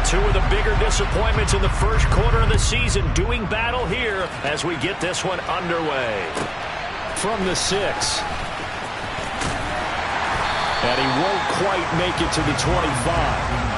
Two of the bigger disappointments in the first quarter of the season doing battle here as we get this one underway. From the 6. And he won't quite make it to the 25.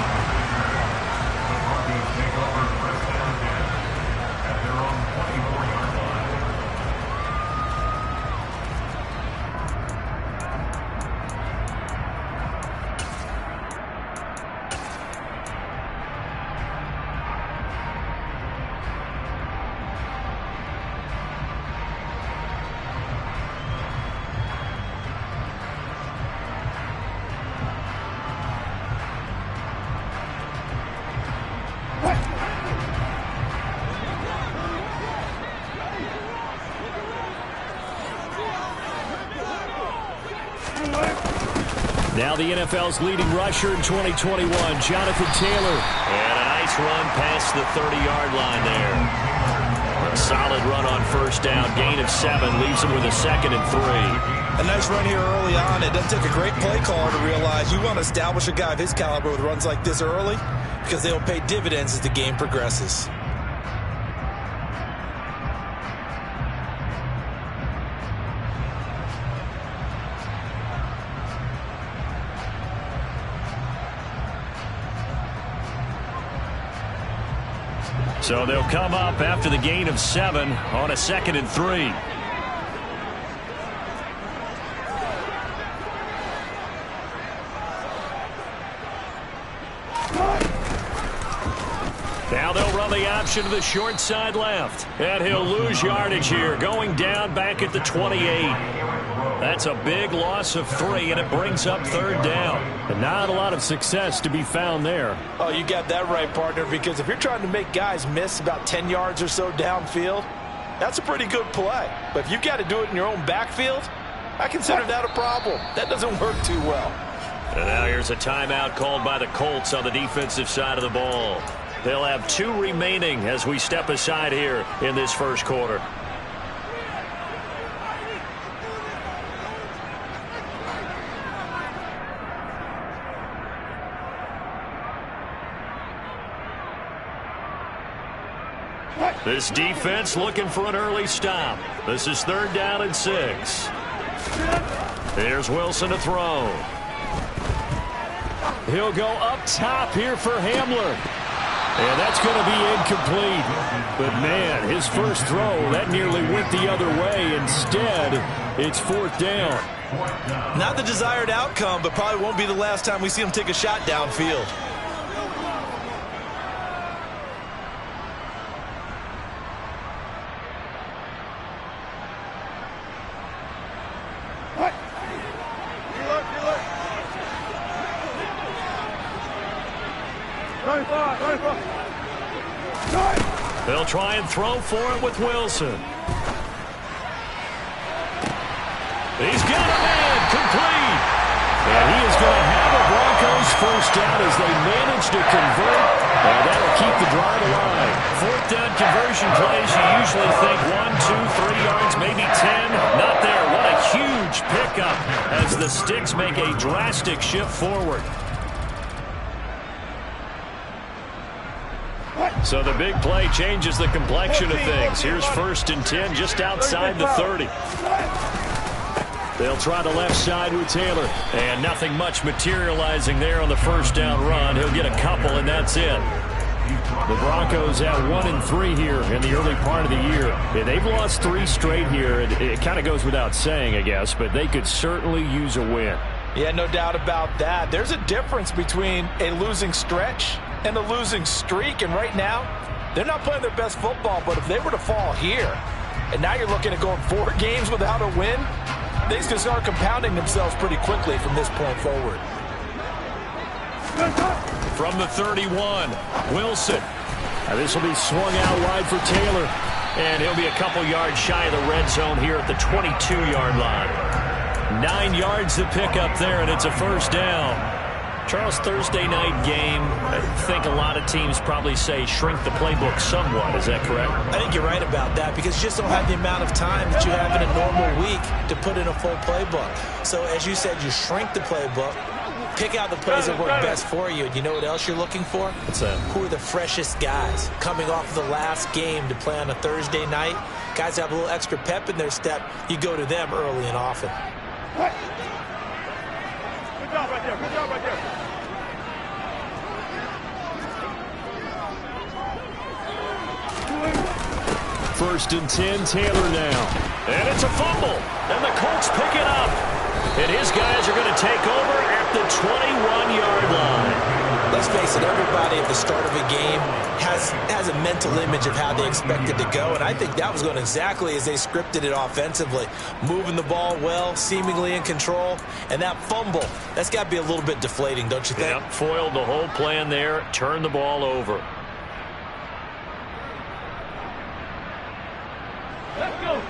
Now the NFL's leading rusher in 2021, Jonathan Taylor. And a nice run past the 30-yard line there. A solid run on first down. Gain of 7 leaves him with a 2nd and 3. A nice run here early on. It doesn't take a great play caller to realize you want to establish a guy of his caliber with runs like this early because they'll pay dividends as the game progresses. So they'll come up after the gain of 7 on a 2nd and 3. Now they'll run the option to the short side left. And he'll lose yardage here, going down back at the 28. That's a big loss of 3, and it brings up 3rd down. And not a lot of success to be found there. Oh, you got that right, partner, because if you're trying to make guys miss about 10 yards or so downfield, that's a pretty good play. But if you've got to do it in your own backfield, I consider that a problem. That doesn't work too well. And now here's a timeout called by the Colts on the defensive side of the ball. They'll have 2 remaining as we step aside here in this first quarter. This defense looking for an early stop. This is 3rd down and 6. Here's Wilson to throw. He'll go up top here for Hamler. And that's going to be incomplete. But, man, his first throw, that nearly went the other way. Instead, it's 4th down. Not the desired outcome, but probably won't be the last time we see him take a shot downfield. They'll try and throw for it with Wilson. He's got a man complete. And he is going to have a Broncos first down as they manage to convert. And that'll keep the drive alive. 4th down conversion plays, you usually think 1, 2, 3 yards, maybe 10. Not there. What a huge pickup as the Sticks make a drastic shift forward. So the big play changes the complexion of things. Here's 1st and 10 just outside the 30. They'll try the left side with Taylor. And nothing much materializing there on the first down run. He'll get a couple, and that's it. The Broncos have 1 and 3 here in the early part of the year. Yeah, they've lost 3 straight here. It kind of goes without saying, I guess, but they could certainly use a win. Yeah, no doubt about that. There's a difference between a losing stretch and a losing streak, and right now, they're not playing their best football, but if they were to fall here, and now you're looking at going 4 games without a win, things can start compounding themselves pretty quickly from this point forward. From the 31, Wilson. Now this will be swung out wide for Taylor, and he'll be a couple yards shy of the red zone here at the 22-yard line. 9 yards to pick up there, and it's a first down. Charles, Thursday night game, I think a lot of teams probably say shrink the playbook somewhat. Is that correct? I think you're right about that because you just don't have the amount of time that you have in a normal week to put in a full playbook. So as you said, you shrink the playbook Pick out the plays that work best for you. And you know what else you're looking for? What's that? Who are the freshest guys coming off of the last game to play on a Thursday night? Guys have a little extra pep in their step. You go to them early and often. Good job right there. Good job right there. First and 10, Taylor now. And it's a fumble. And the Colts pick it up. And his guys are going to take over at the 21-yard line. Let's face it, everybody at the start of a game has a mental image of how they expect it to go, and I think that was going exactly as they scripted it offensively. Moving the ball well, seemingly in control, and that fumble, that's got to be a little bit deflating, don't you think? Yeah, foiled the whole plan there, turned the ball over. Let's go.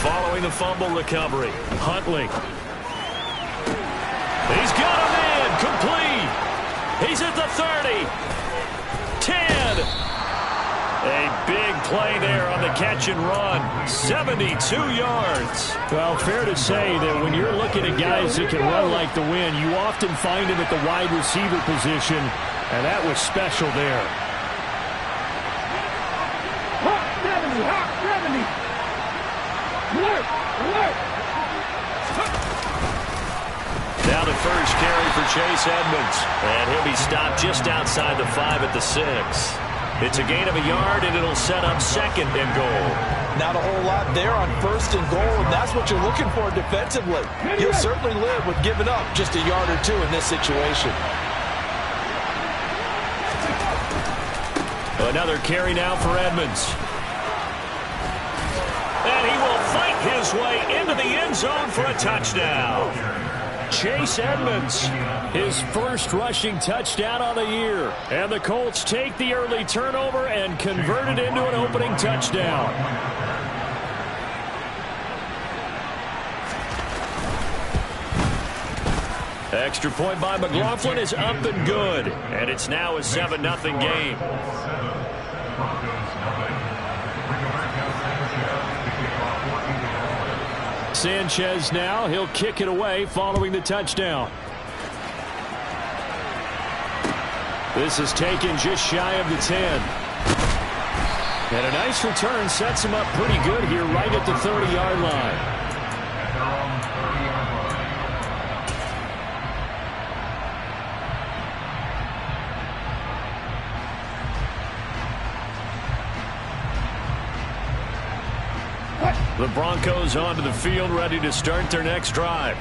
Following the fumble recovery, Huntley. He's got a man, complete. He's at the 30. 10. A big play there on the catch and run. 72 yards. Well, fair to say that when you're looking at guys that can run like the wind, you often find him at the wide receiver position, and that was special there. Hot 70, hot 70. Alert, alert. Now the first carry for Chase Edmonds. And he'll be stopped just outside the 5 at the 6. It's a gain of a yard, and it'll set up second and goal. Not a whole lot there on first and goal, and that's what you're looking for defensively. He'll certainly live with giving up just a yard or two in this situation. Another carry now for Edmonds. And he will fight his way into the end zone for a touchdown. Chase Edmonds, his first rushing touchdown on the year. And the Colts take the early turnover and convert it into an opening touchdown. Extra point by McLaughlin is up and good. And it's now a 7-0 game. Sanchez now, he'll kick it away following the touchdown. This is taken just shy of the 10. And a nice return sets him up pretty good here right at the 30-yard line. The Broncos onto the field, ready to start their next drive.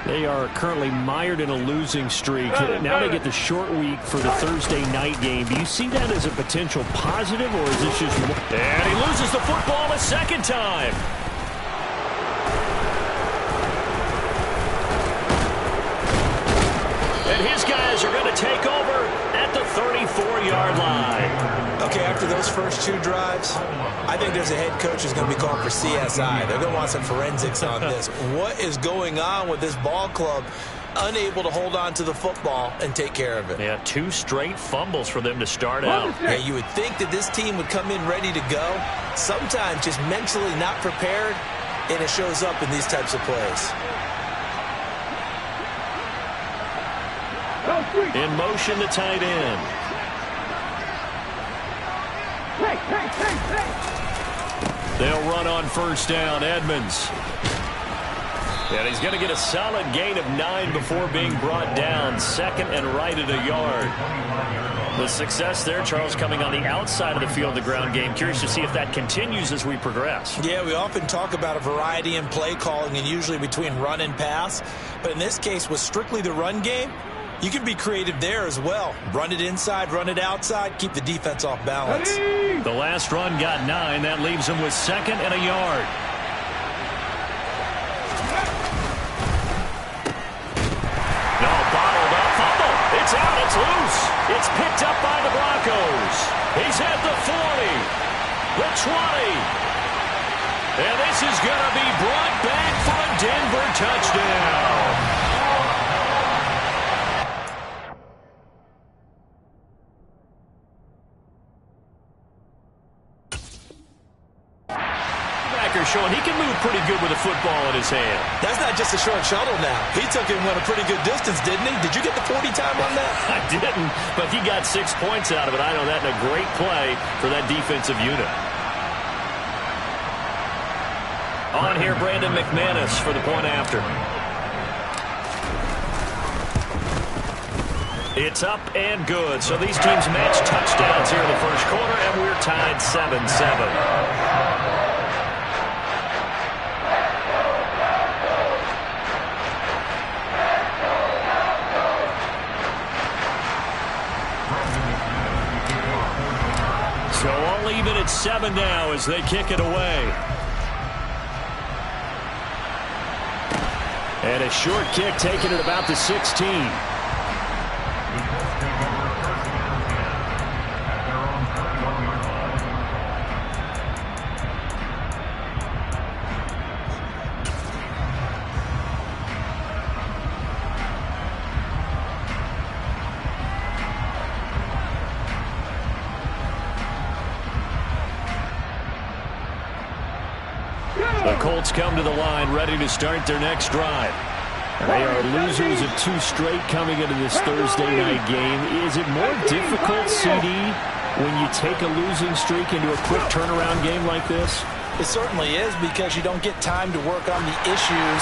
They are currently mired in a losing streak. Now they get the short week for the Thursday night game. Do you see that as a potential positive, or is this just... And he loses the football a second time. And his guys are going to take over at the 34-yard line. Okay, after those first two drives, I think there's a head coach who's going to be called for CSI. They're going to want some forensics on this. What is going on with this ball club? Unable to hold on to the football and take care of it. Yeah, 2 straight fumbles for them to start out. Yeah, you would think that this team would come in ready to go. Sometimes just mentally not prepared, and it shows up in these types of plays. In motion, the tight end. They'll run on first down. Edmonds. And he's going to get a solid gain of 9 before being brought down. Second and right at a yard. The success there, Charles, coming on the outside of the field, the ground game. Curious to see if that continues as we progress. Yeah, we often talk about a variety in play calling and usually between run and pass. But in this case, with strictly the run game, you can be creative there as well. Run it inside, run it outside, keep the defense off balance. The last run got 9. That leaves him with second and a yard. No, bottled up. Fumble. It's out. It's loose. It's picked up by the Broncos. He's at the 40. The 20. And this is going to be brought back for a Denver touchdown. showing he can move pretty good with a football in his hand. That's not just a short shuttle now. He took it and went a pretty good distance, didn't he? Did you get the 40 time on that? I didn't, but he got 6 points out of it. I know that in a great play for that defensive unit. On here, Brandon McManus for the point after. It's up and good. So these teams match touchdowns here in the first quarter, and we're tied 7-7. So all even at 7 now as they kick it away. And a short kick taken at about the 16. The Colts come to the line ready to start their next drive. They are losers of 2 straight coming into this Thursday night game. Is it more difficult, CD, when you take a losing streak into a quick turnaround game like this? It certainly is, because you don't get time to work on the issues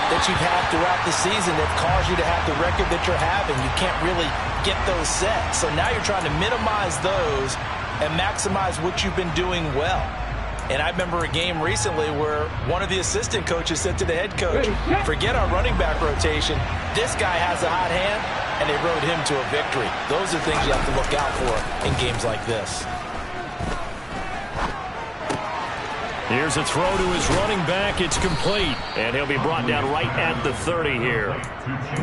that you've had throughout the season that cause you to have the record that you're having. You can't really get those set. So now you're trying to minimize those and maximize what you've been doing well. And I remember a game recently where one of the assistant coaches said to the head coach, forget our running back rotation. This guy has a hot hand, and they rode him to a victory. Those are things you have to look out for in games like this. Here's a throw to his running back. It's complete. And he'll be brought down right at the 30 here.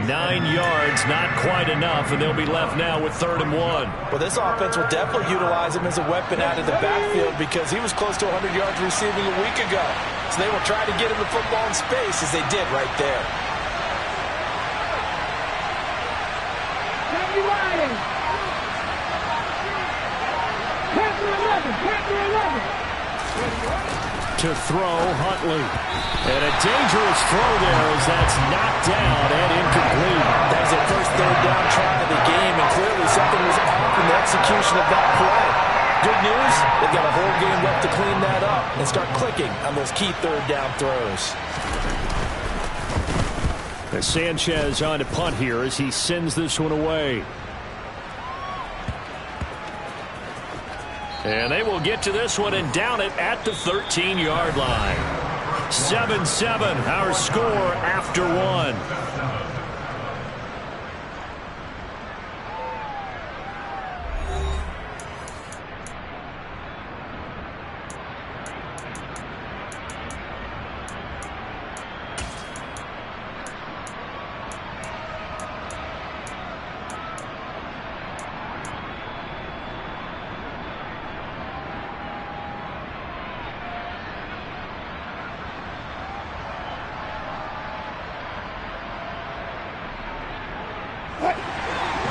9 yards, not quite enough, and they'll be left now with 3rd and 1. Well, this offense will definitely utilize him as a weapon out of the backfield because he was close to 100 yards receiving a week ago. So they will try to get him the football in space as they did right there. To throw, Huntley. And a dangerous throw there as that's knocked down and incomplete. That was their first 3rd down try of the game, and clearly something was off in the execution of that play. Good news, they've got a whole game left to clean that up and start clicking on those key 3rd down throws. Sanchez on to punt here as he sends this one away. And they will get to this one and down it at the 13-yard line. 7-7, our score after 1.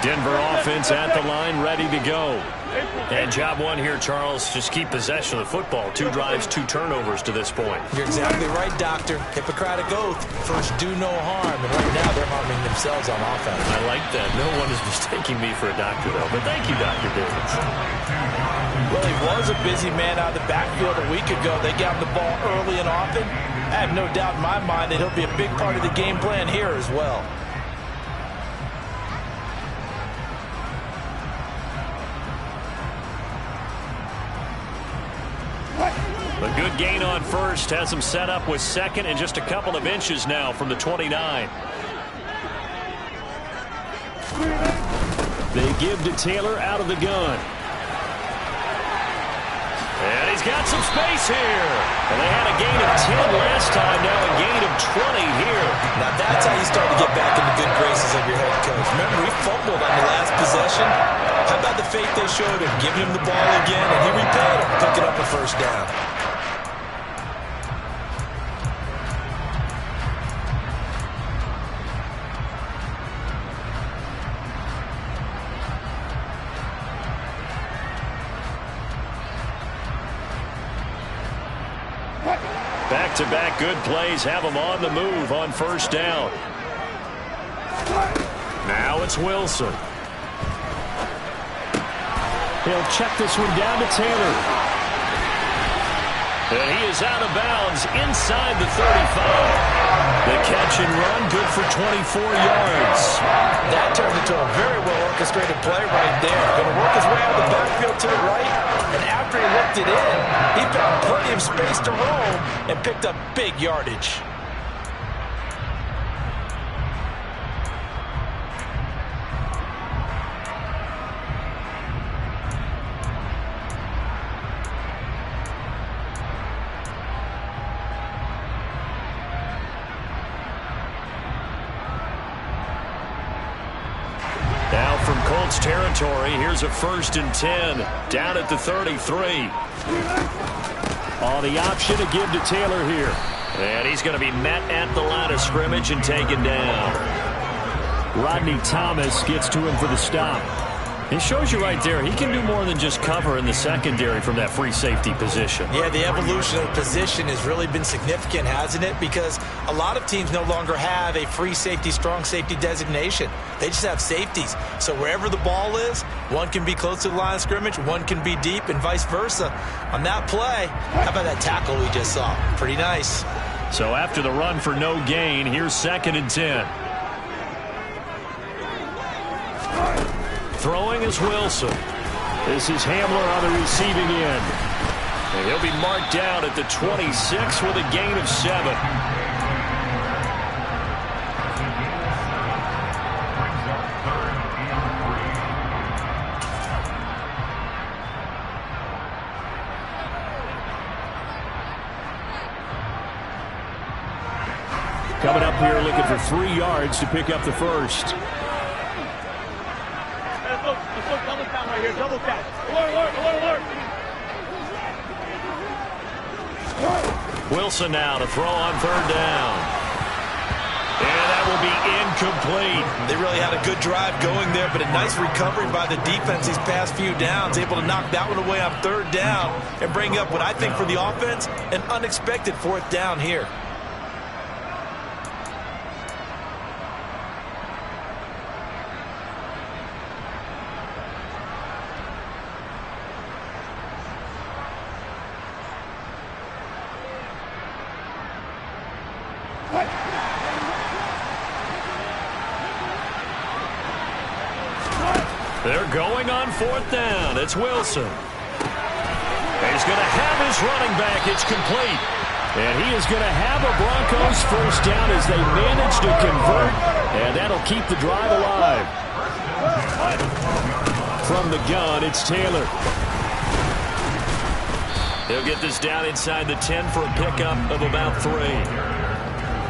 Denver offense at the line, ready to go. And job one here, Charles, just keep possession of the football. 2 drives, 2 turnovers to this point. You're exactly right, Doctor. Hippocratic oath, first do no harm. And right now they're harming themselves on offense. I like that. No one is mistaking me for a doctor, though. But thank you, Dr. Davis. Well, he was a busy man out of the backfield a week ago. They got him the ball early and often. I have no doubt in my mind that he'll be a big part of the game plan here as well. A good gain on first has him set up with 2nd and just a couple of inches now from the 29. They give to Taylor out of the gun. And he's got some space here. And they had a gain of 10 last time, now a gain of 20 here. Now that's how you start to get back in the good graces of your head coach. Remember, he fumbled on the last possession. How about the faith they showed him, giving him the ball again, and he repaid him, picking up a 1st down. Back-to-back good plays have him on the move on first down. Now it's Wilson. He'll check this one down to Taylor. And he is out of bounds inside the 35. The catch and run, good for 24 yards. That turned into a very well-orchestrated play right there. Going to work his way out of the backfield to the right. And after he looked it in, he found plenty of space to roam and picked up big yardage. Now from Colts territory, here's a 1st and 10 down at the 33. On the option to give to Taylor here. And he's going to be met at the line of scrimmage and taken down. Rodney Thomas gets to him for the stop. It shows you right there, he can do more than just cover in the secondary from that free safety position. Yeah, the evolution of the position has really been significant, hasn't it? Because a lot of teams no longer have a free safety, strong safety designation. They just have safeties. So wherever the ball is, one can be close to the line of scrimmage, one can be deep, and vice versa. On that play, how about that tackle we just saw? Pretty nice. So after the run for no gain, here's 2nd and 10. Throwing is Wilson. This is Hamler on the receiving end. And he'll be marked down at the 26 with a gain of 7. Coming up here looking for 3 yards to pick up the first. Let's go double count right here. Double count. Alert. Wilson now to throw on 3rd down. And that will be incomplete. They really had a good drive going there, but a nice recovery by the defense these past few downs. Able to knock that one away on 3rd down and bring up what I think for the offense, an unexpected 4th down here. They're going on 4th down. It's Wilson. He's going to have his running back. It's complete. And he is going to have a Broncos 1st down as they manage to convert. And that'll keep the drive alive. From the gun, it's Taylor. He'll get this down inside the 10 for a pickup of about 3.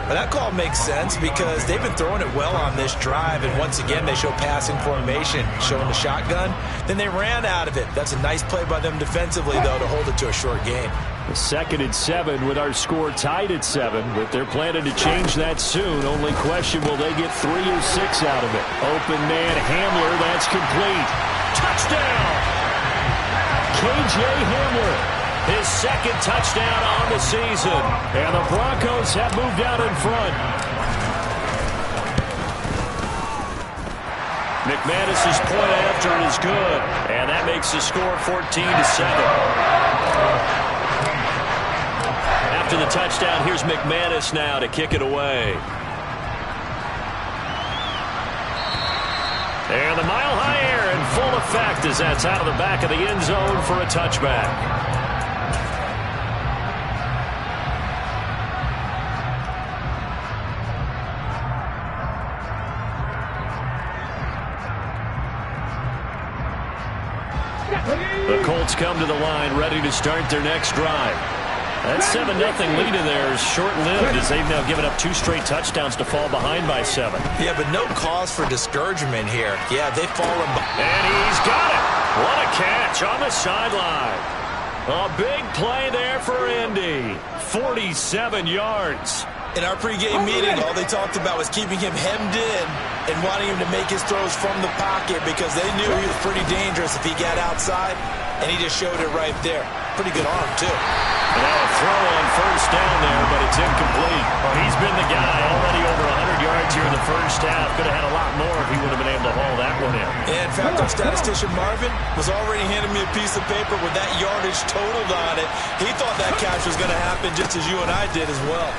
Well, that call makes sense because they've been throwing it well on this drive, and once again they show passing formation, showing the shotgun. Then they ran out of it. That's a nice play by them defensively, though, to hold it to a short gain. The 2nd and 7 with our score tied at 7, but they're planning to change that soon. Only question, will they get 3 or 6 out of it? Open man Hamler, that's complete. Touchdown! KJ Hamler. His 2nd touchdown on the season. And the Broncos have moved out in front. McManus's point after is good. And that makes the score 14-7. After the touchdown, here's McManus now to kick it away. And the mile-high air in full effect as that's out of the back of the end zone for a touchback. The Colts come to the line ready to start their next drive. That 7-0 lead in there is short-lived as they've now given up 2 straight touchdowns to fall behind by 7. Yeah, but no cause for discouragement here. Yeah, they've fallen behind. And he's got it. What a catch on the sideline. A big play there for Indy. 47 yards. In our pregame meeting, all they talked about was keeping him hemmed in. and wanting him to make his throws from the pocket because they knew he was pretty dangerous if he got outside, and he just showed it right there. Pretty good arm, too. And now a throw on first down there, but it's incomplete. Well, he's been the guy already over 100 yards here in the first half. Could have had a lot more if he would have been able to haul that one in. Yeah, in fact, our statistician Marvin was already handing me a piece of paper with that yardage totaled on it. He thought that catch was going to happen just as you and I did as well.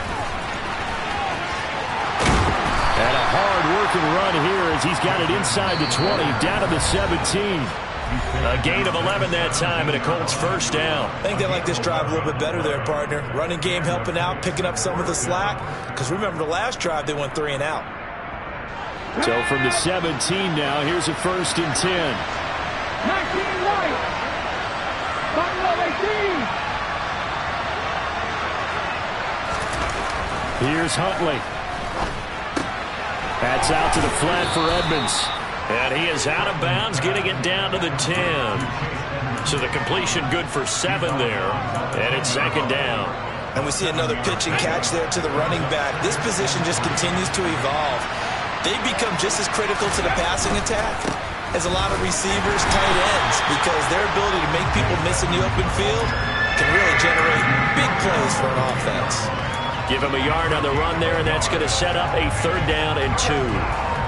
And a hard-working run here as he's got it inside the 20, down to the 17. A gain of 11 that time, and a Colts first down. I think they like this drive a little bit better there, partner. Running game helping out, picking up some of the slack. Because remember, the last drive, they went 3 and out. So from the 17 now, here's a 1st and 10. 19 right. Buffalo 18. Here's Huntley. That's out to the flat for Edmonds. And he is out of bounds, getting it down to the 10. So the completion good for 7 there. And it's 2nd down. And we see another pitch and catch there to the running back. This position just continues to evolve. They become just as critical to the passing attack as a lot of receivers, tight ends, because their ability to make people miss in the open field can really generate big plays for an offense. Give him a yard on the run there, and that's going to set up a 3rd down and 2.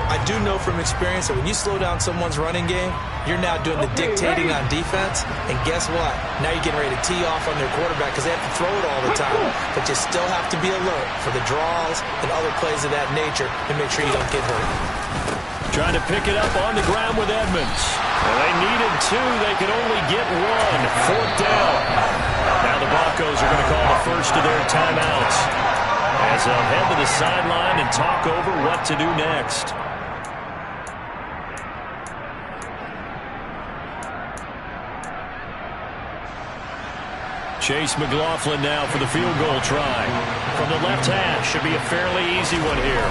I do know from experience that when you slow down someone's running game, you're now doing the dictating on defense. And guess what? Now you're getting ready to tee off on their quarterback because they have to throw it all the time. But you still have to be alert for the draws and other plays of that nature to make sure you don't get hurt. Trying to pick it up on the ground with Edmonds. Well, they needed 2. They could only get 1. 4th down. Now the Broncos are going to call the first of their timeouts as they'll head to the sideline and talk over what to do next. Chase McLaughlin now for the field goal try. From the left hash, should be a fairly easy one here.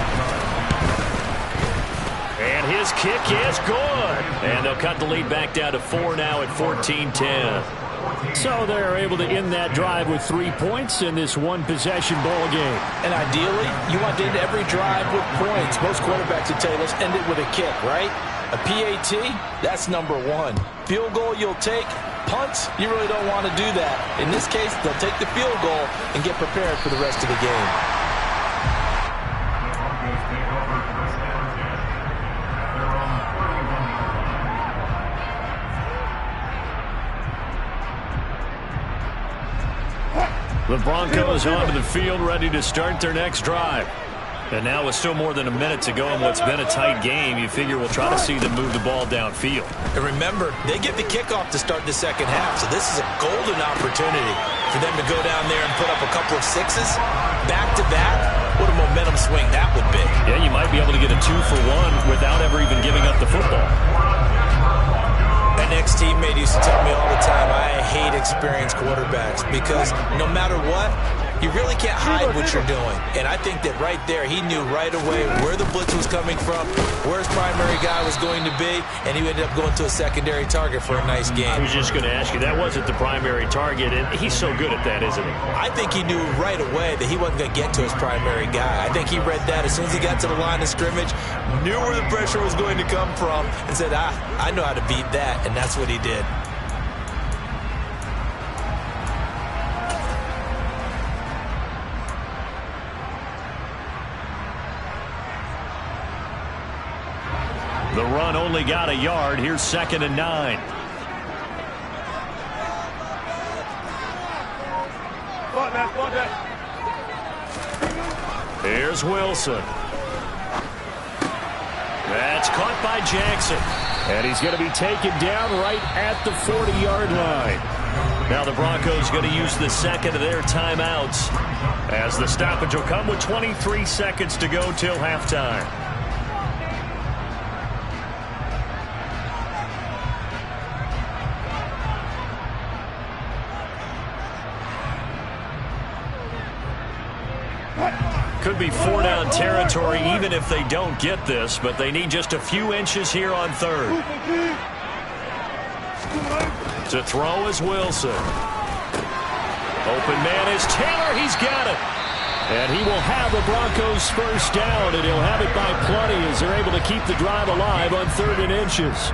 And his kick is good. And they'll cut the lead back down to 4 now at 14-10. So they're able to end that drive with 3 points in this one-possession ball game. And ideally, you want to end every drive with points. Most quarterbacks would tell you, let's end it with a kick, right? A PAT, that's number 1. Field goal you'll take. Punts, you really don't want to do that. In this case, they'll take the field goal and get prepared for the rest of the game. The Broncos onto the field, ready to start their next drive. And now with still more than a minute to go in what's been a tight game, you figure we'll try to see them move the ball downfield. And remember, they get the kickoff to start the second half, so this is a golden opportunity for them to go down there and put up a couple of 6s back-to-back. What a momentum swing that would be. Yeah, you might be able to get a 2-for-1 without ever even giving up the football. My next teammate used to tell me all the time, I hate experienced quarterbacks because no matter what, you really can't hide what you're doing. And I think that right there, he knew right away where the blitz was coming from, where his primary guy was going to be, and he ended up going to a secondary target for a nice game. I was just going to ask you, that wasn't the primary target, and he's so good at that, isn't he? I think he knew right away that he wasn't going to get to his primary guy. I think he read that as soon as he got to the line of scrimmage, knew where the pressure was going to come from, and said, I know how to beat that, and that's what he did. The run only got a yard. Here's 2nd and 9. Here's Wilson. That's caught by Jackson. And he's going to be taken down right at the 40-yard line. Now the Broncos going to use the second of their timeouts as the stoppage will come with 23 seconds to go till halftime. Could be 4-down territory even if they don't get this, but they need just a few inches here on 3rd. To throw is Wilson. Open man is Taylor. He's got it. And he will have the Broncos first down, and he'll have it by plenty as they're able to keep the drive alive on 3rd and inches.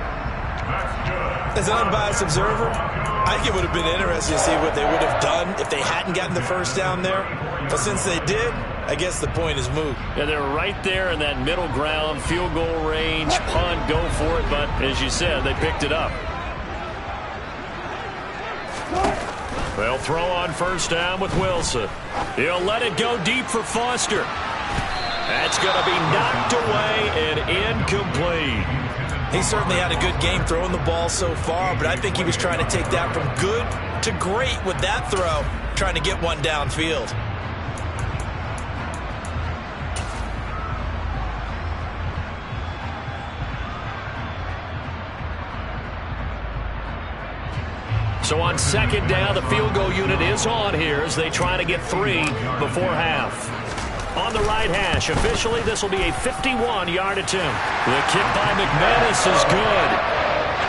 As an unbiased observer, I think it would have been interesting to see what they would have done if they hadn't gotten the first down there. But since they did, I guess the point is moot. Yeah, they're right there in that middle ground, field goal range, punt, go for it. But as you said, they picked it up. They'll throw on first down with Wilson. He'll let it go deep for Foster. That's going to be knocked away and incomplete. He certainly had a good game throwing the ball so far, but I think he was trying to take that from good to great with that throw, trying to get one downfield. So on 2nd down, the field goal unit is on here as they try to get 3 before half. On the right hash, officially this will be a 51-yard attempt. The kick by McManus is good.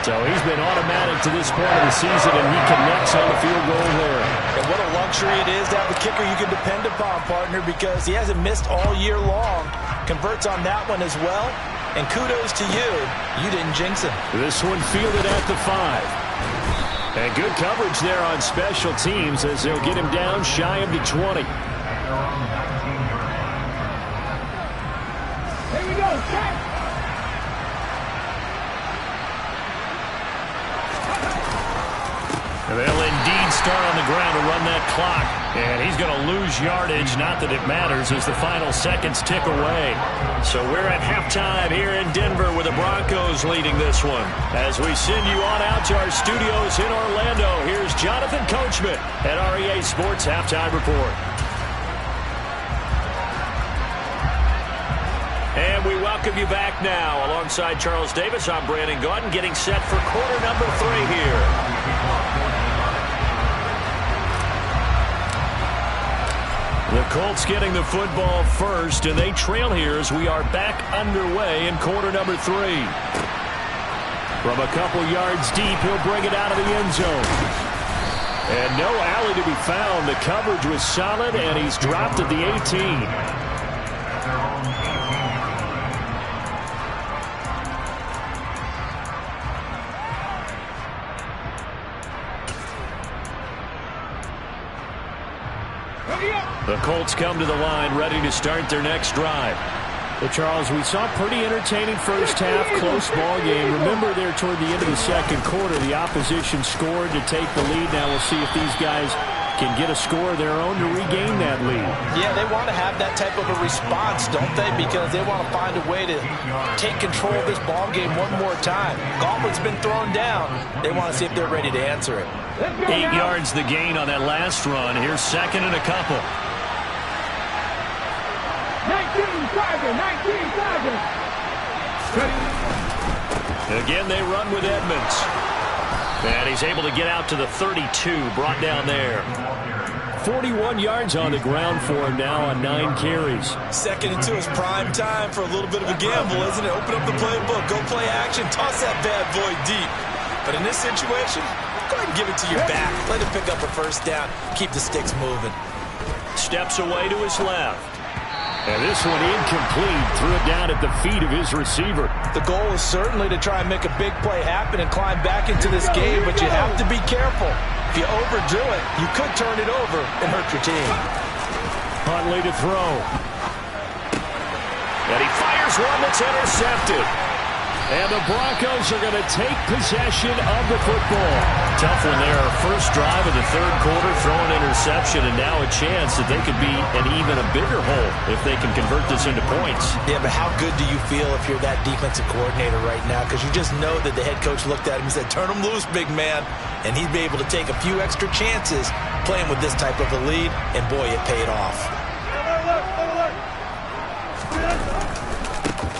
So he's been automatic to this point of the season, and he connects on the field goal there. And what a luxury it is to have a kicker you can depend upon, partner, because he hasn't missed all year long. Converts on that one as well. And kudos to you. You didn't jinx him. This one fielded at the 5. And good coverage there on special teams as they'll get him down shy of the 20. Here we go, check. And they'll indeed start on the ground to run that clock. And he's going to lose yardage. Not that it matters as the final seconds tick away. So we're at halftime here in Denver with the Broncos leading this one. As we send you on out to our studios in Orlando, here's Jonathan Coachman at REA Sports Halftime Report. And we welcome you back now. Alongside Charles Davis, I'm Brandon Gaudin, getting set for quarter number 3 here. The Colts getting the football first, and they trail here as we are back underway in quarter number 3. From a couple yards deep, he'll bring it out of the end zone. And no alley to be found. The coverage was solid, and he's dropped at the 18. The Colts come to the line ready to start their next drive. Well, Charles, we saw a pretty entertaining first half, close ball game. Remember there toward the end of the second quarter, the opposition scored to take the lead. Now we'll see if these guys can get a score of their own to regain that lead. Yeah, they want to have that type of a response, don't they? Because they want to find a way to take control of this ball game one more time. Gauntlet's been thrown down. They want to see if they're ready to answer it. 8 yards the gain on that last run. Here's 2nd and a couple. 19 Tiger. Again, they run with Edmonds. And he's able to get out to the 32, brought down there. 41 yards on the ground for him now on 9 carries. 2nd and 2 is prime time for a little bit of a gamble, isn't it? Open up the playbook, go play action, toss that bad boy deep. But in this situation, go ahead and give it to your back. Let him pick up a first down. Keep the sticks moving. Steps away to his left. And this one incomplete. Threw it down at the feet of his receiver. The goal is certainly to try and make a big play happen and climb back into this game, but you have to be careful. If you overdo it, you could turn it over and hurt your team. Huntley to throw. And he fires one that's intercepted. And the Broncos are going to take possession of the football. Tough one there. First drive of the 3rd quarter, throwing interception, and now a chance that they could be an even a bigger hole if they can convert this into points. Yeah, but how good do you feel if you're that defensive coordinator right now? Because you just know that the head coach looked at him and said, turn him loose, big man. And he'd be able to take a few extra chances playing with this type of a lead, and boy, it paid off.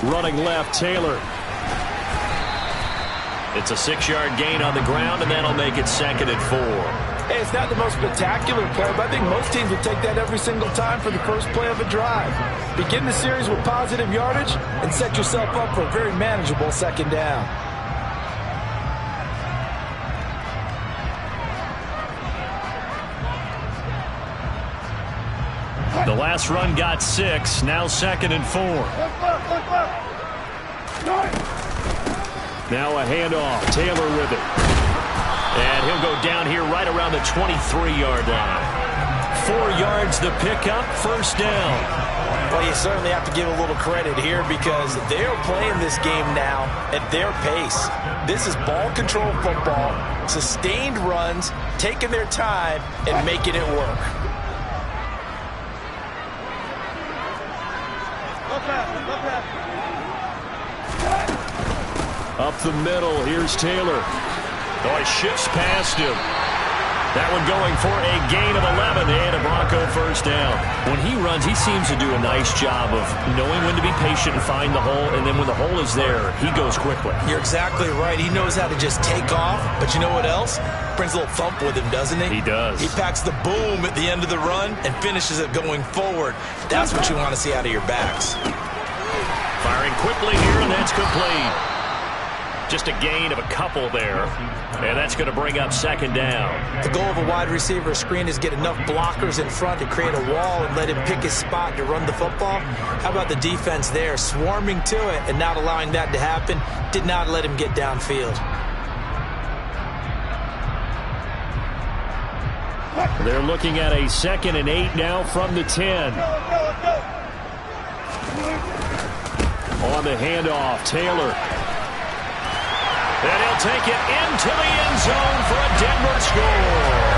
Running left, Taylor. It's a 6-yard gain on the ground, and that'll make it 2nd and 4. Hey, it's not the most spectacular play, but I think most teams would take that every single time for the first play of a drive. Begin the series with positive yardage and set yourself up for a very manageable 2nd down. The last run got 6. Now 2nd and 4. Now a handoff. Taylor with it. And he'll go down here right around the 23-yard line. 4 yards the pickup, 1st down. Well, you certainly have to give a little credit here because they're playing this game now at their pace. This is ball control football, sustained runs, taking their time and making it work. Up the middle, here's Taylor. Oh, he shifts past him. That one going for a gain of 11 and a Bronco 1st down. When he runs, he seems to do a nice job of knowing when to be patient and find the hole, and then when the hole is there, he goes quickly. You're exactly right. He knows how to just take off, but you know what else? Brings a little thump with him, doesn't he? He does. He packs the boom at the end of the run and finishes it going forward. That's what you want to see out of your backs. Firing quickly here, and that's complete. Just a gain of a couple there, and that's going to bring up 2nd down. The goal of a wide receiver screen is get enough blockers in front to create a wall and let him pick his spot to run the football. How about the defense there, swarming to it and not allowing that to happen? Did not let him get downfield. They're looking at a 2nd and 8 now from the 10. On the handoff, Taylor. And he'll take it into the end zone for a Denver score.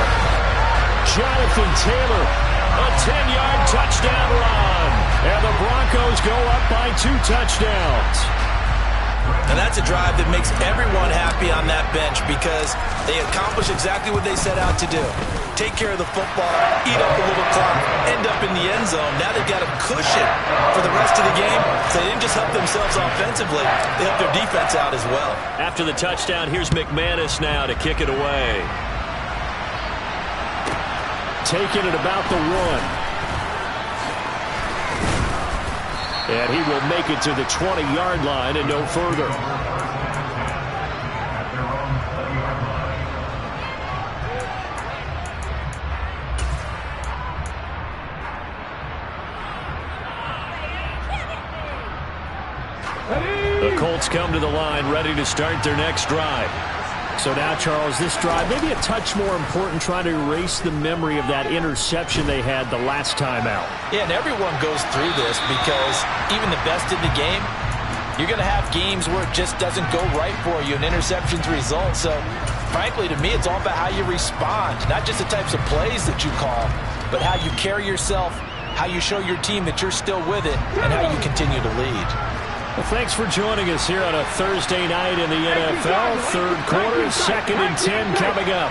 Jonathan Taylor, a 10-yard touchdown run. And the Broncos go up by 2 touchdowns. And that's a drive that makes everyone happy on that bench because they accomplish exactly what they set out to do. Take care of the football, eat up a little clock, end up in the end zone. Now they've got a cushion for the rest of the game. So they didn't just help themselves offensively, they helped their defense out as well. After the touchdown, here's McManus now to kick it away. Taking it about the 1. And he will make it to the 20-yard line and no further. The Colts come to the line ready to start their next drive. So now, Charles, this drive maybe a touch more important, trying to erase the memory of that interception they had the last time out. Yeah, and everyone goes through this because even the best in the game, you're going to have games where it just doesn't go right for you, and interceptions result. So, frankly, to me, it's all about how you respond, not just the types of plays that you call, but how you carry yourself, how you show your team that you're still with it, and how you continue to lead. Well, thanks for joining us here on a Thursday night in the NFL. 3rd quarter, 2nd and 10 coming up.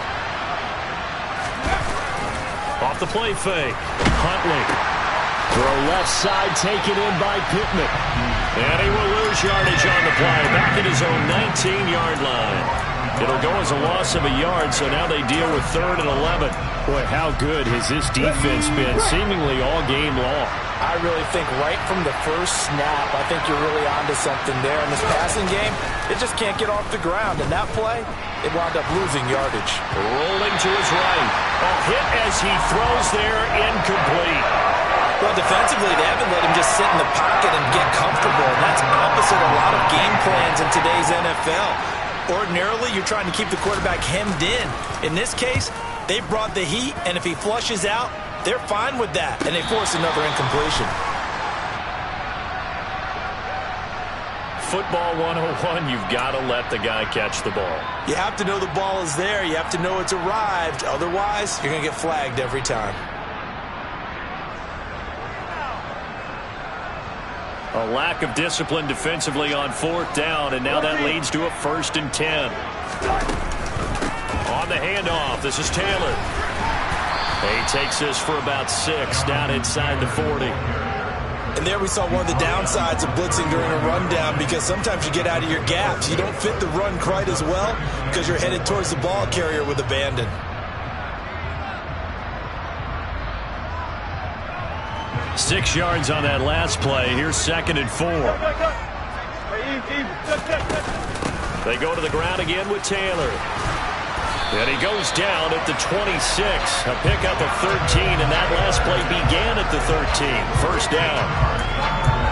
Off the play fake. Huntley. Throw left side taken in by Pittman. And he will lose yardage on the play. Back at his own 19-yard line. It'll go as a loss of a yard, so now they deal with 3rd and 11. Boy, how good has this defense been seemingly all game long? I really think right from the first snap, I think you're really onto something there. In this passing game, it just can't get off the ground. And that play, it wound up losing yardage. Rolling to his right. A hit as he throws there, incomplete. Well, defensively, they haven't let him just sit in the pocket and get comfortable. And that's opposite a lot of game plans in today's NFL. Ordinarily, you're trying to keep the quarterback hemmed in. In this case, they brought the heat, and if he flushes out, they're fine with that, and they force another incompletion. Football 101, you've got to let the guy catch the ball. You have to know the ball is there. You have to know it's arrived. Otherwise, you're going to get flagged every time. A lack of discipline defensively on 4th down, and now that leads to a 1st and 10. On the handoff, this is Taylor. He takes this for about 6 down inside the 40. And there we saw one of the downsides of blitzing during a rundown because sometimes you get out of your gaps. You don't fit the run quite as well because you're headed towards the ball carrier with abandon. Six yards on that last play. Here's 2nd and 4. They go to the ground again with Taylor. And he goes down at the 26. A pickup of 13, and that last play began at the 13. First down.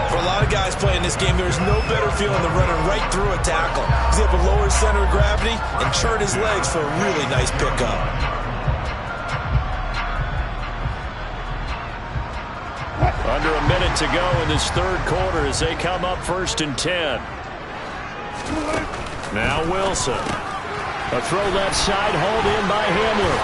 For a lot of guys playing this game, there's no better feeling than running right through a tackle. He's able to lower his center of gravity and churn his legs for a really nice pickup. Under a minute to go in this third quarter as they come up 1st and 10. Now Wilson. A throw left side, hauled in by Hamler.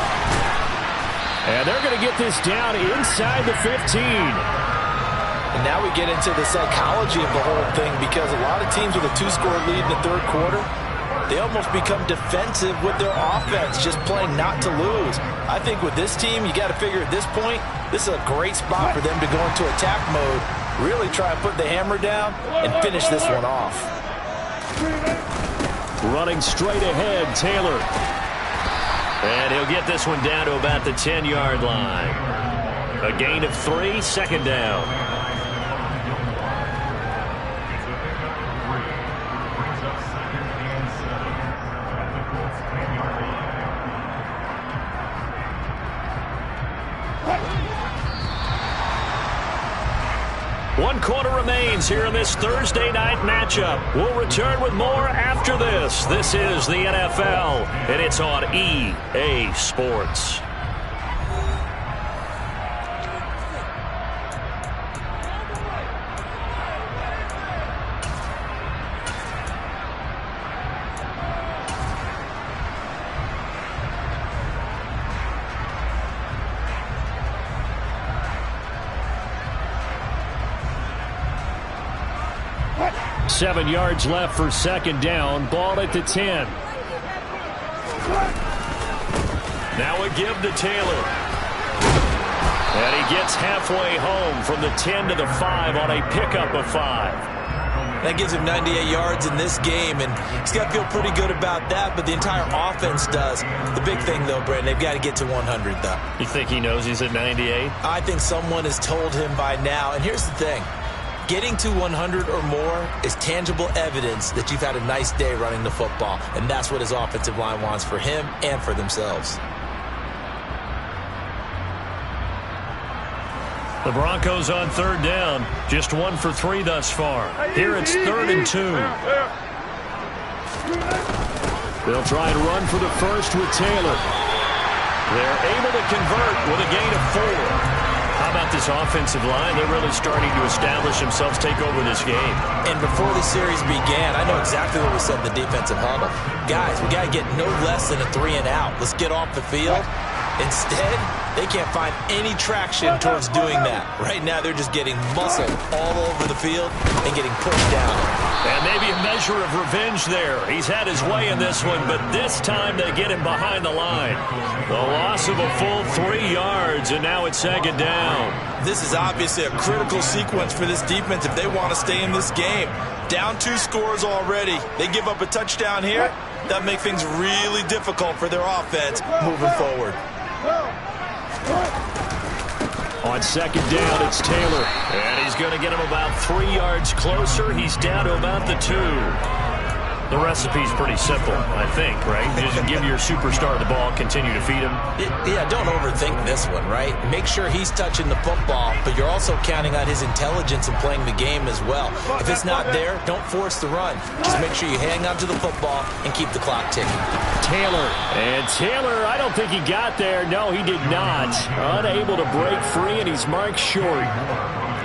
And they're going to get this down inside the 15. And now we get into the psychology of the whole thing, because a lot of teams with a 2-score lead in the third quarter, they almost become defensive with their offense, just playing not to lose. I think with this team, you got to figure at this point, this is a great spot for them to go into attack mode, really try and put the hammer down and finish this one off. Running straight ahead, Taylor. And he'll get this one down to about the 10-yard line. A gain of 3, second down. One quarter remains here in this Thursday night matchup. We'll return with more after this. This is the NFL, and it's on EA Sports. Seven yards left for second down. Ball at the 10. Now a give to Taylor. And he gets halfway home from the 10 to the 5 on a pickup of 5. That gives him 98 yards in this game, and he's got to feel pretty good about that, but the entire offense does. The big thing, though, Brandon, they've got to get to 100, though. You think he knows he's at 98? I think someone has told him by now, and here's the thing. Getting to 100 or more is tangible evidence that you've had a nice day running the football, and that's what his offensive line wants for him and for themselves. The Broncos on third down, just 1 for 3 thus far. Here it's 3rd and 2. They'll try and run for the first with Taylor. They're able to convert with a gain of 4. How about this offensive line? They're really starting to establish themselves, take over this game. And before the series began, I know exactly what we said in the defensive huddle. Guys, we got to get no less than a 3 and out. Let's get off the field. Instead, they can't find any traction towards doing that. Right now, they're just getting muscled all over the field and getting pushed down. And maybe a measure of revenge there. He's had his way in this one, but this time they get him behind the line. The loss of a full 3 yards, and now it's second down. This is obviously a critical sequence for this defense if they want to stay in this game. Down 2 scores already. They give up a touchdown here. That makes things really difficult for their offense moving forward. On second down, it's Taylor. And he's going to get him about 3 yards closer. He's down to about the 2. The recipe's pretty simple, I think, right? Just give your superstar the ball, continue to feed him. Yeah, don't overthink this one, right? Make sure he's touching the football, but you're also counting on his intelligence in playing the game as well. If it's not there, don't force the run. Just make sure you hang on to the football and keep the clock ticking. Taylor. And Taylor, I don't think he got there. No, he did not. Unable to break free, and he's marked short.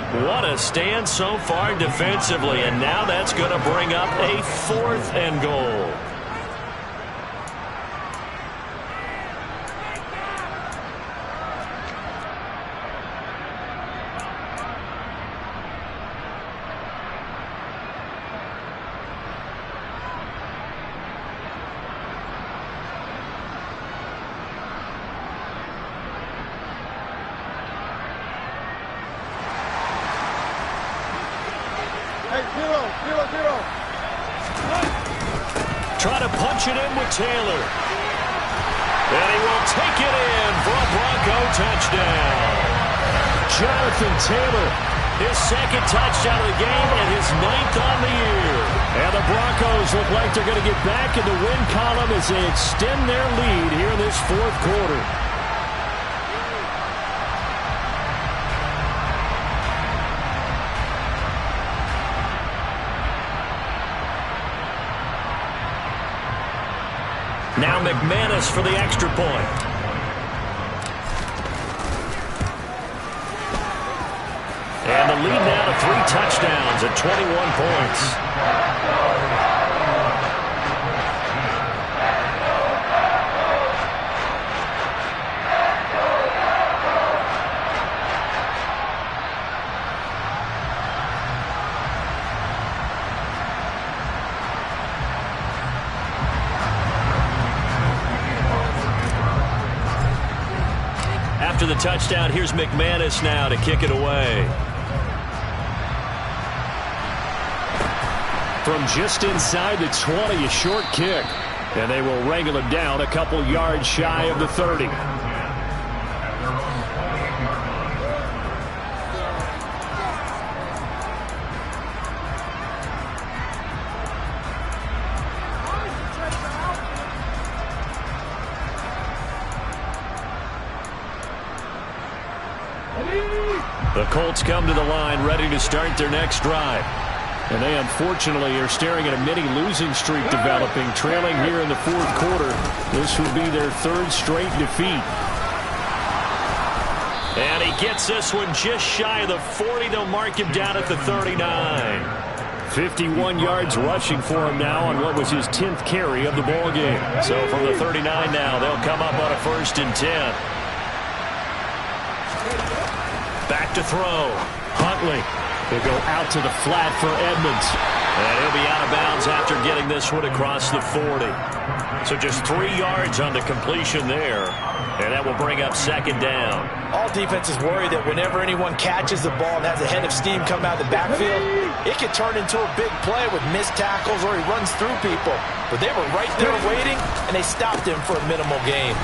What a stand so far defensively, and now that's going to bring up a 4th and goal. Try to punch it in with Taylor. And he will take it in for a Bronco touchdown. Jonathan Taylor His second touchdown of the game and his 9th on the year. And the Broncos look like they're going to get back in the win column as they extend their lead here in this fourth quarter. Now McManus for the extra point. And the lead now to 3 touchdowns at 21 points. After the touchdown, here's McManus now to kick it away. From just inside the 20, a short kick. And they will wrangle him down a couple yards shy of the 30. The Colts come to the line ready to start their next drive. And they unfortunately are staring at a mini losing streak developing, trailing here in the fourth quarter. This would be their 3rd straight defeat. And he gets this one just shy of the 40. They'll mark him down at the 39. 51 yards rushing for him now on what was his 10th carry of the ball game. So from the 39 now, they'll come up on a 1st and 10. Back to throw. Huntley. He'll go out to the flat for Edmonds. And he'll be out of bounds after getting this one across the 40. So just 3 yards on the completion there. And that will bring up 2nd down. All defenses worry that whenever anyone catches the ball and has a head of steam come out of the backfield, it could turn into a big play with missed tackles or he runs through people. But they were right there waiting, and they stopped him for a minimal gain.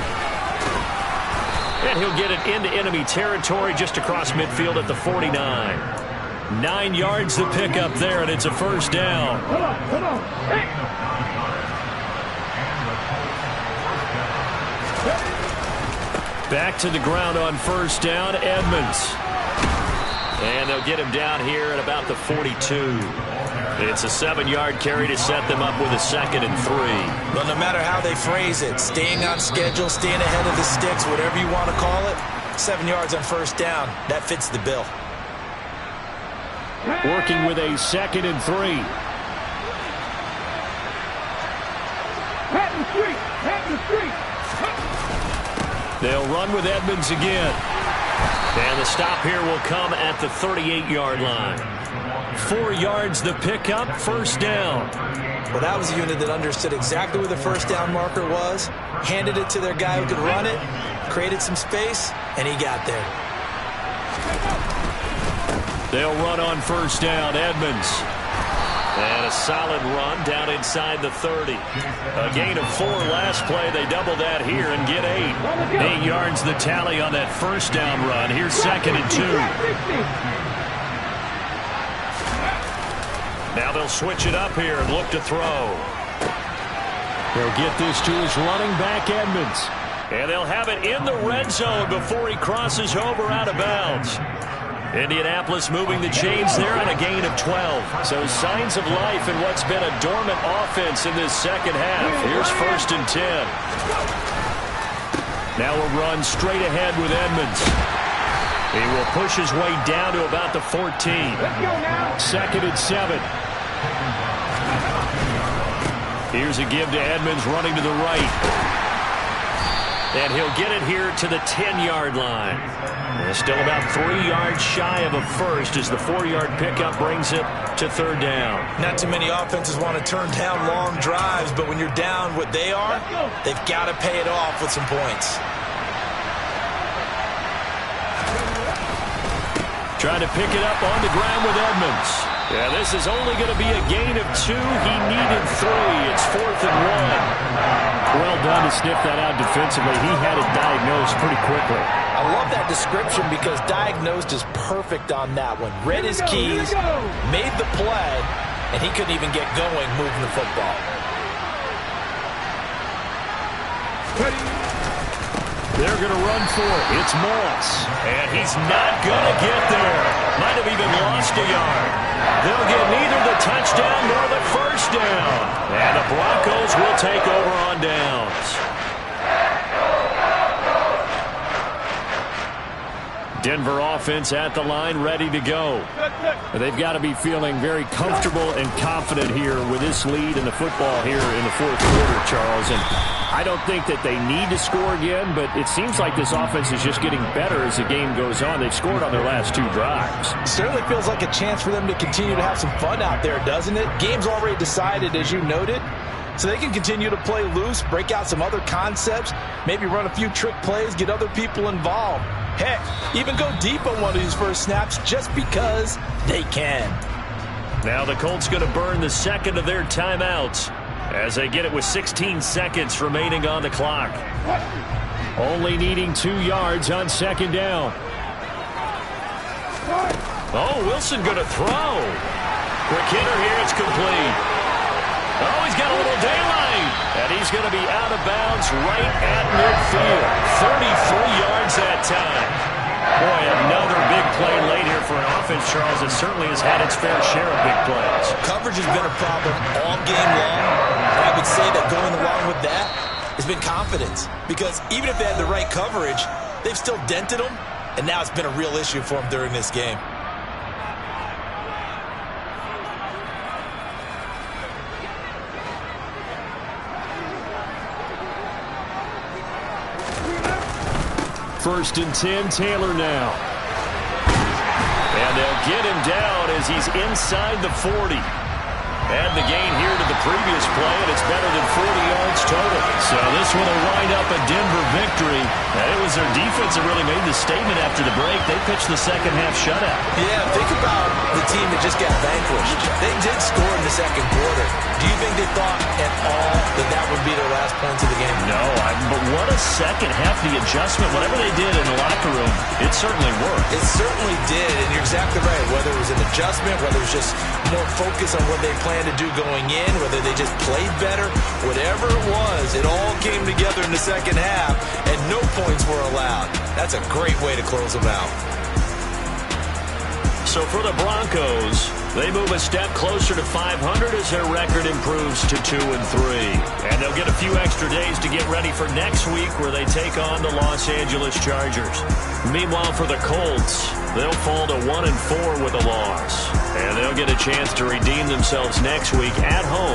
And he'll get it into enemy territory just across midfield at the 49. 9 yards to pick up there, and it's a 1st down. Come on. Hey. Back to the ground on 1st down, Edmonds. And they'll get him down here at about the 42. It's a 7-yard carry to set them up with a 2nd and 3. Well, no matter how they phrase it, staying on schedule, staying ahead of the sticks, whatever you want to call it, 7 yards on 1st down, that fits the bill. Working with a 2nd and 3. Pat the street. Pat the street. They'll run with Edmonds again. And the stop here will come at the 38-yard line. 4 yards the pickup, 1st down. Well, that was a unit that understood exactly where the 1st down marker was, handed it to their guy who could run it, created some space, and he got there. They'll run on 1st down, Edmonds. And a solid run down inside the 30. A gain of 4 last play. They double that here and get 8. 8 yards the tally on that 1st down run. Here's 2nd and 2. Now they'll switch it up here and look to throw. They'll get this to his running back, Edmonds. And they'll have it in the red zone before he crosses over out of bounds. Indianapolis moving the chains there on a gain of 12. So signs of life in what's been a dormant offense in this second half. Here's 1st and 10. Now a run straight ahead with Edmonds. He will push his way down to about the 14. 2nd and 7. Here's a give to Edmonds running to the right. And he'll get it here to the 10-yard line. And still about 3 yards shy of a 1st as the 4-yard pickup brings it to 3rd down. Not too many offenses want to turn down long drives, but when you're down what they are, they've got to pay it off with some points. Trying to pick it up on the ground with Edmonds. Yeah, this is only going to be a gain of 2. He needed 3. It's 4th and 1. Well done to sniff that out defensively. He had it diagnosed pretty quickly. I love that description because diagnosed is perfect on that one. Read his keys, made the play, and he couldn't even get going moving the football. They're going to run for it. It's Moss. And he's not going to get there. Might have even lost a yard. They'll get neither the touchdown nor the first down. And the Broncos will take over on downs. Denver offense at the line, ready to go. They've got to be feeling very comfortable and confident here with this lead in the football here in the fourth quarter, Charles. And I don't think that they need to score again, but it seems like this offense is just getting better as the game goes on. They've scored on their last 2 drives. Certainly feels like a chance for them to continue to have some fun out there, doesn't it? Game's already decided, as you noted. So they can continue to play loose, break out some other concepts, maybe run a few trick plays, get other people involved. Heck, even go deep on one of these first snaps just because they can. Now the Colts going to burn the second of their timeouts as they get it with 16 seconds remaining on the clock. Only needing 2 yards on second down. Oh, Wilson going to throw. Quick hitter here, it's complete. Oh, he's got a little daylight. And he's going to be out of bounds right at midfield. 33 yards that time. Boy, another big play late here for an offense, Charles, that certainly has had its fair share of big plays. Coverage has been a problem all game long. And I would say that going along with that has been confidence. Because even if they had the right coverage, they've still dented them. And now it's been a real issue for them during this game. First and 10, Taylor now. And they'll get him down as he's inside the 40. Add the gain here to the previous play, and it's better than 40 yards total. So this one will wind up a Denver victory. And it was their defense that really made the statement after the break. They pitched the second half shutout. Yeah, think about the team that just got vanquished. They did score in the second quarter. Do you think they thought at all that that would be their last points of the game? No, but what a second half. The adjustment, whatever they did in the locker room, it certainly worked. It certainly did, and you're exactly right. Whether it was an adjustment, whether it was just more focus on what they planned to do going in, whether they just played better, whatever it was, it all came together in the second half, and no points were allowed. That's a great way to close them out. So for the Broncos, they move a step closer to 500 as their record improves to 2-3. And they'll get a few extra days to get ready for next week where they take on the Los Angeles Chargers. Meanwhile, for the Colts, they'll fall to 1-4 with a loss. And they'll get a chance to redeem themselves next week at home